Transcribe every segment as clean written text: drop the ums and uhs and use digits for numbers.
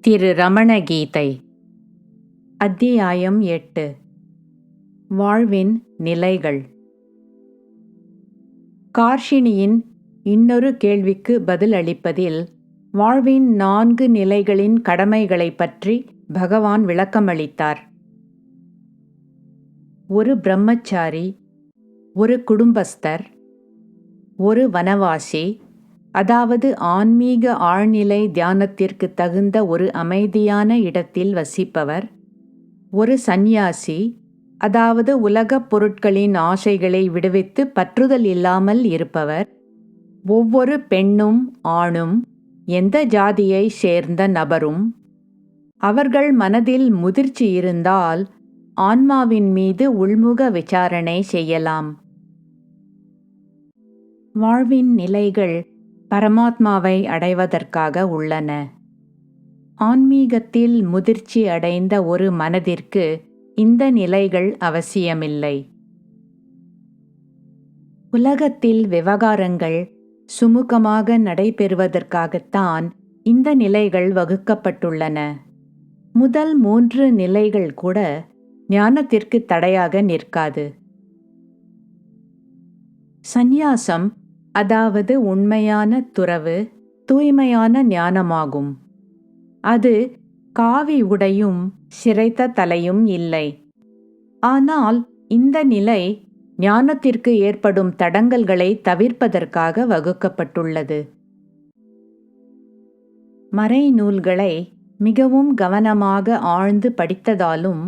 திரு ரமண கீதை. அத்தியாயம் 8. வாழ்வின் நிலைகள். கார்ஷினியின் இன்னொரு கேள்விக்கு பதில் அளிப்பதில் வாழ்வின் 4 நிலைகளின் கடமைகளைப் பற்றி பகவான் விளக்கமளித்தார். ஒரு பிரம்மச்சாரி, ஒரு குடும்பஸ்தர், ஒரு வனவாசி, அதாவது ஆன்மீக ஆழ்நிலை தியானத்திற்கு தகுந்த ஒரு அமைதியான இடத்தில் வசிப்பவர், ஒரு சந்நியாசி, அதாவது உலகப் பொருட்களின் ஆசைகளை விடுவித்து பற்றுதல் இல்லாமல் இருப்பவர், ஒவ்வொரு பெண்ணும் ஆணும், எந்த ஜாதியை சேர்ந்த நபரும், அவர்கள் மனதில் முதிர்ச்சி இருந்தால் ஆன்மாவின் மீது உள்முக விசாரணை செய்யலாம். வாழ்வின் நிலைகள் பரமாத்மாவை அடைவதற்காக உள்ளன. ஆன்மீகத்தில் முதிர்ச்சி அடைந்த ஒரு மனதிற்கு இந்த நிலைகள் அவசியமில்லை. உலகத்தில் விவகாரங்கள் சுமூகமாக நடைபெறுவதற்காகத்தான் இந்த நிலைகள் வகுக்கப்பட்டுள்ளன. முதல் 3 நிலைகள் கூட ஞானத்திற்கு தடையாக நிற்காது. சந்நியாசம், அதாவது உண்மையான துறவு, தூய்மையான ஞானமாகும். அது காவி உடையும் சிரைத்த தலையும் இல்லை. ஆனால் இந்த நிலை ஞானத்திற்கு ஏற்படும் தடங்கல்களை தவிர்ப்பதற்காக வகுக்கப்பட்டுள்ளது. மறைநூல்களை மிகவும் கவனமாக ஆழ்ந்து படித்ததாலும்,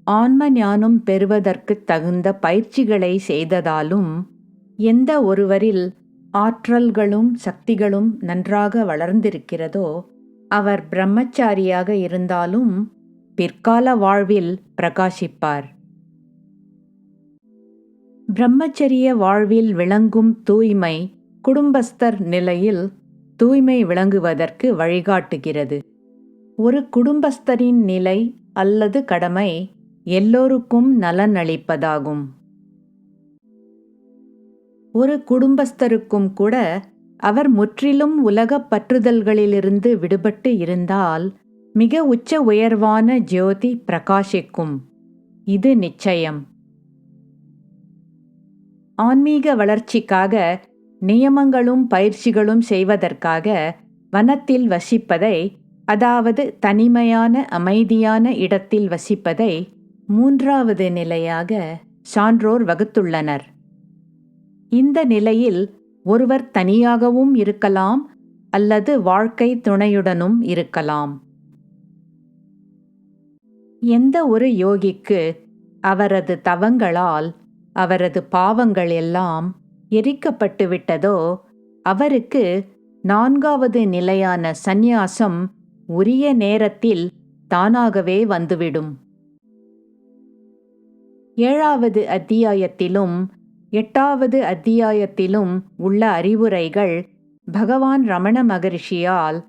ஆன்ம ஞானம் பெறுவதற்குத் தகுந்த பயிற்சிகளை செய்ததாலும், எந்த ஒருவரில் ஆற்றல்களும் சக்திகளும் நன்றாக வளர்ந்திருக்கிறதோ அவர் பிரம்மச்சாரியாக இருந்தாலும் பிற்கால வாழ்வில் பிரகாசிப்பார். பிரம்மச்சரிய வாழ்வில் விளங்கும் தூய்மை குடும்பஸ்தர் நிலையில் தூய்மை விளங்குவதற்கு வழிகாட்டுகிறது. ஒரு குடும்பஸ்தரின் நிலை அல்லது கடமை எல்லோருக்கும் நலன் அளிப்பதாகும். ஒரு குடும்பஸ்தருக்கும் கூட அவர் முற்றிலும் உலகப் பற்றுதல்களிலிருந்து விடுபட்டு இருந்தால் மிக உச்ச உயர்வான ஜோதி பிரகாசிக்கும். இது நிச்சயம். ஆன்மீக வளர்ச்சிக்காக நியமங்களும் பயிற்சிகளும் செய்வதற்காக வனத்தில் வசிப்பதை, அதாவது தனிமையான அமைதியான இடத்தில் வசிப்பதை 3வது நிலையாக சான்றோர் வகுத்துள்ளனர். இந்த நிலையில் ஒருவர் தனியாகவும் இருக்கலாம் அல்லது வாழ்க்கை துணையுடனும் இருக்கலாம். எந்த ஒரு யோகிக்கு அவரது தவங்களால் அவரது பாவங்கள் எல்லாம் எரிக்கப்பட்டு விட்டதோ அவருக்கு 4வது நிலையான சந்நியாசம் உரிய நேரத்தில் தானாகவே வந்துவிடும். 7வது அத்தியாயத்திலும் 8வது அத்தியாயத்திலும் உள்ள அறிவுரைகள் பகவான் ரமண மகரிஷியால்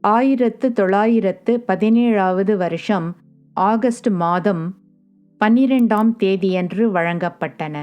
1917 வருஷம் ஆகஸ்ட் மாதம் 12ஆம் தேதியன்று வழங்கப்பட்டன.